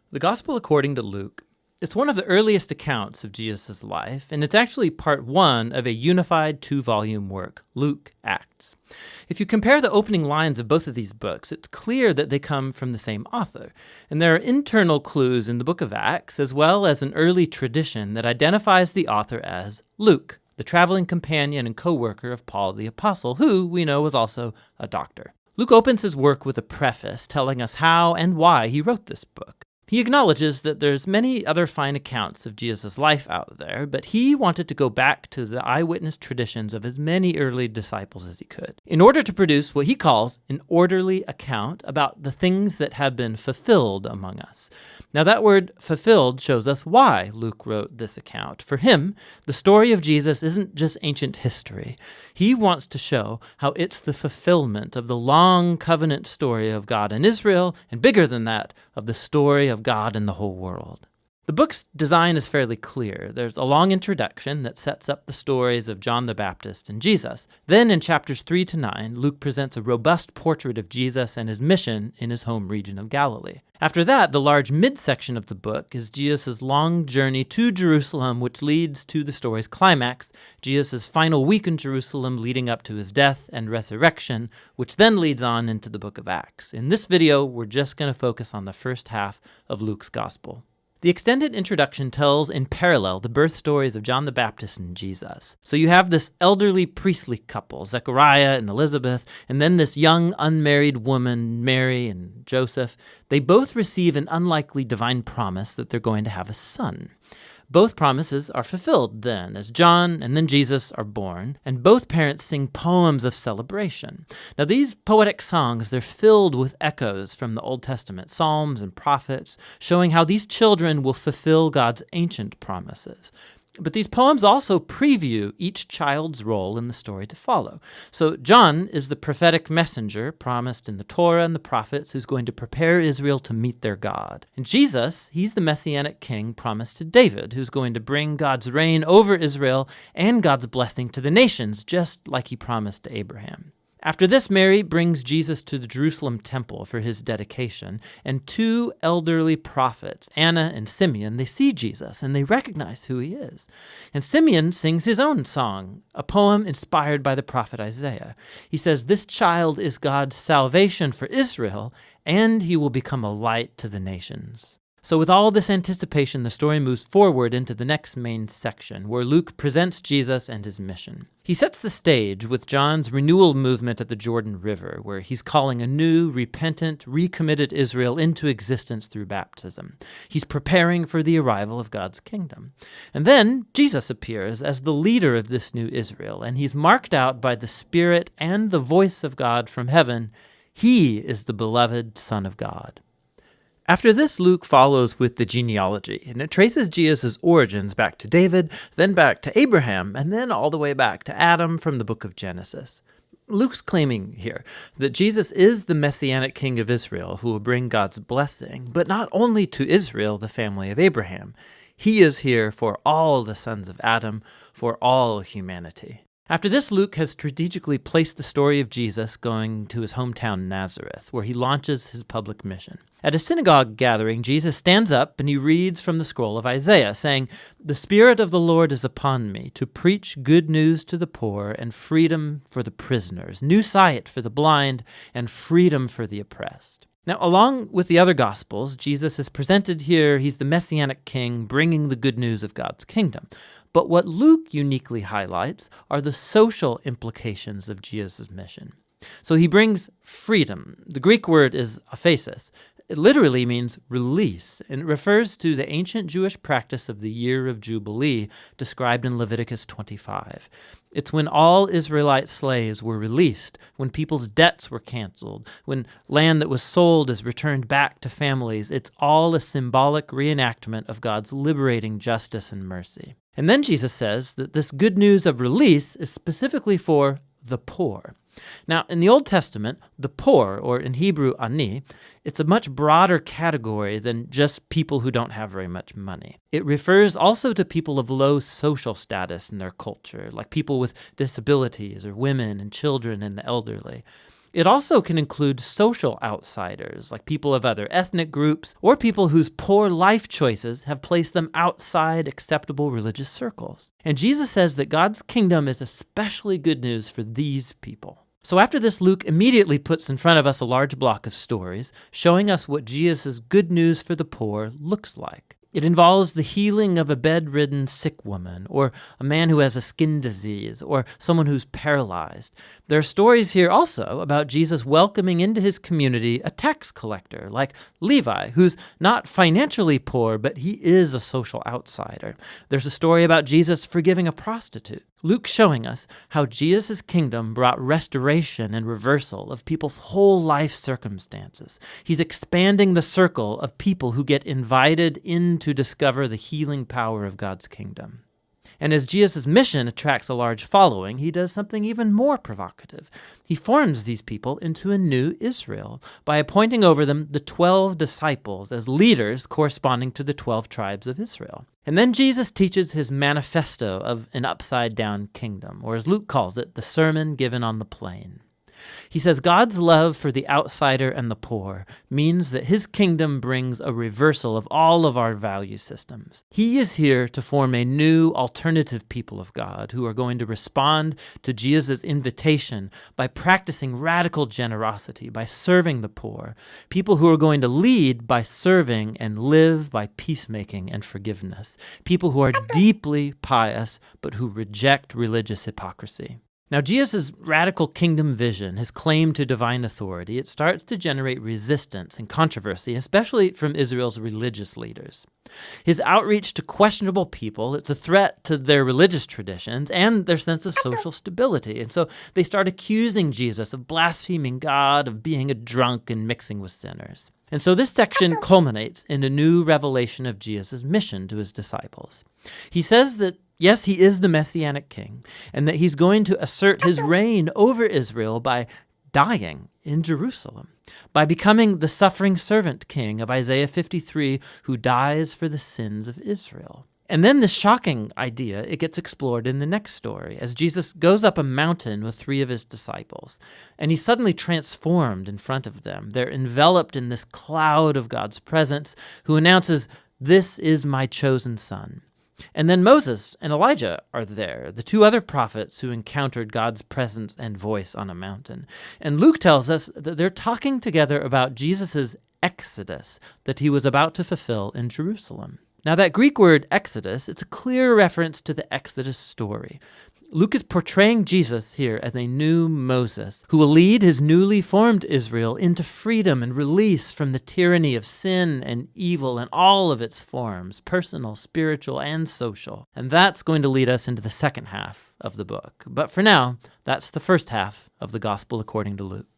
The Gospel according to Luke. It's one of the earliest accounts of Jesus' life, and it's actually part one of a unified two-volume work, Luke Acts. If you compare the opening lines of both of these books, it's clear that they come from the same author, and there are internal clues in the book of Acts, as well as an early tradition that identifies the author as Luke, the traveling companion and co-worker of Paul the Apostle, who we know was also a doctor. Luke opens his work with a preface telling us how and why he wrote this book. He acknowledges that there's many other fine accounts of Jesus' life out there, but he wanted to go back to the eyewitness traditions of as many early disciples as he could, in order to produce what he calls an orderly account about the things that have been fulfilled among us. Now that word fulfilled shows us why Luke wrote this account. For him, the story of Jesus isn't just ancient history. He wants to show how it's the fulfillment of the long covenant story of God and Israel, and bigger than that, of the story of God in the whole world. The book's design is fairly clear. There's a long introduction that sets up the stories of John the Baptist and Jesus. Then in chapters 3 to 9, Luke presents a robust portrait of Jesus and his mission in his home region of Galilee. After that, the large midsection of the book is Jesus' long journey to Jerusalem, which leads to the story's climax, Jesus' final week in Jerusalem leading up to his death and resurrection, which then leads on into the book of Acts. In this video, we're just going to focus on the first half of Luke's gospel. The extended introduction tells in parallel the birth stories of John the Baptist and Jesus. So you have this elderly priestly couple, Zechariah and Elizabeth, and then this young unmarried woman, Mary and Joseph. They both receive an unlikely divine promise that they're going to have a son. Both promises are fulfilled then, as John and then Jesus are born, and both parents sing poems of celebration. Now these poetic songs, they're filled with echoes from the Old Testament, Psalms and prophets, showing how these children will fulfill God's ancient promises. But these poems also preview each child's role in the story to follow. So John is the prophetic messenger promised in the Torah and the prophets who's going to prepare Israel to meet their God. And Jesus, he's the messianic king promised to David, who's going to bring God's reign over Israel and God's blessing to the nations, just like he promised to Abraham. After this, Mary brings Jesus to the Jerusalem temple for his dedication, and two elderly prophets, Anna and Simeon, they see Jesus and they recognize who he is. And Simeon sings his own song, a poem inspired by the prophet Isaiah. He says, "This child is God's salvation for Israel, and he will become a light to the nations." So with all this anticipation, the story moves forward into the next main section, where Luke presents Jesus and his mission. He sets the stage with John's renewal movement at the Jordan River, where he's calling a new, repentant, recommitted Israel into existence through baptism. He's preparing for the arrival of God's kingdom. And then Jesus appears as the leader of this new Israel, and he's marked out by the Spirit and the voice of God from heaven. He is the beloved Son of God. After this, Luke follows with the genealogy, and it traces Jesus' origins back to David, then back to Abraham, and then all the way back to Adam from the book of Genesis. Luke's claiming here that Jesus is the messianic king of Israel who will bring God's blessing, but not only to Israel, the family of Abraham. He is here for all the sons of Adam, for all humanity. After this, Luke has strategically placed the story of Jesus going to his hometown Nazareth, where he launches his public mission. At a synagogue gathering, Jesus stands up and he reads from the scroll of Isaiah, saying, "The Spirit of the Lord is upon me, to preach good news to the poor and freedom for the prisoners, new sight for the blind and freedom for the oppressed." Now, along with the other Gospels, Jesus is presented here. He's the Messianic King bringing the good news of God's kingdom. But what Luke uniquely highlights are the social implications of Jesus' mission. So he brings freedom. The Greek word is aphesis. It literally means release, and it refers to the ancient Jewish practice of the year of Jubilee described in Leviticus 25. It's when all Israelite slaves were released, when people's debts were canceled, when land that was sold is returned back to families. It's all a symbolic reenactment of God's liberating justice and mercy. And then Jesus says that this good news of release is specifically for the poor. Now, in the Old Testament, the poor, or in Hebrew, ani, it's a much broader category than just people who don't have very much money. It refers also to people of low social status in their culture, like people with disabilities or women and children and the elderly. It also can include social outsiders, like people of other ethnic groups, or people whose poor life choices have placed them outside acceptable religious circles. And Jesus says that God's kingdom is especially good news for these people. So after this, Luke immediately puts in front of us a large block of stories, showing us what Jesus' good news for the poor looks like. It involves the healing of a bedridden sick woman, or a man who has a skin disease, or someone who's paralyzed. There are stories here also about Jesus welcoming into his community a tax collector like Levi, who's not financially poor, but he is a social outsider. There's a story about Jesus forgiving a prostitute. Luke's showing us how Jesus' kingdom brought restoration and reversal of people's whole life circumstances. He's expanding the circle of people who get invited in to discover the healing power of God's kingdom. And as Jesus' mission attracts a large following, he does something even more provocative. He forms these people into a new Israel by appointing over them the 12 disciples as leaders corresponding to the 12 tribes of Israel. And then Jesus teaches his manifesto of an upside-down kingdom, or as Luke calls it, the sermon given on the plain. He says God's love for the outsider and the poor means that his kingdom brings a reversal of all of our value systems. He is here to form a new alternative people of God who are going to respond to Jesus' invitation by practicing radical generosity, by serving the poor. People who are going to lead by serving and live by peacemaking and forgiveness. People who are deeply pious but who reject religious hypocrisy. Now, Jesus' radical kingdom vision, his claim to divine authority, it starts to generate resistance and controversy, especially from Israel's religious leaders. His outreach to questionable people, it's a threat to their religious traditions and their sense of social stability. And so they start accusing Jesus of blaspheming God, of being a drunk and mixing with sinners. And so this section culminates in a new revelation of Jesus' mission to his disciples. He says that yes, he is the Messianic king, and that he's going to assert his reign over Israel by dying in Jerusalem, by becoming the suffering servant king of Isaiah 53, who dies for the sins of Israel. And then this shocking idea, it gets explored in the next story, as Jesus goes up a mountain with 3 of his disciples, and he's suddenly transformed in front of them. They're enveloped in this cloud of God's presence, who announces, "This is my chosen son." And then Moses and Elijah are there, the 2 other prophets who encountered God's presence and voice on a mountain. And Luke tells us that they're talking together about Jesus' exodus that he was about to fulfill in Jerusalem. Now that Greek word exodus, it's a clear reference to the Exodus story. Luke is portraying Jesus here as a new Moses who will lead his newly formed Israel into freedom and release from the tyranny of sin and evil in all of its forms, personal, spiritual, and social. And that's going to lead us into the second half of the book. But for now, that's the first half of the Gospel according to Luke.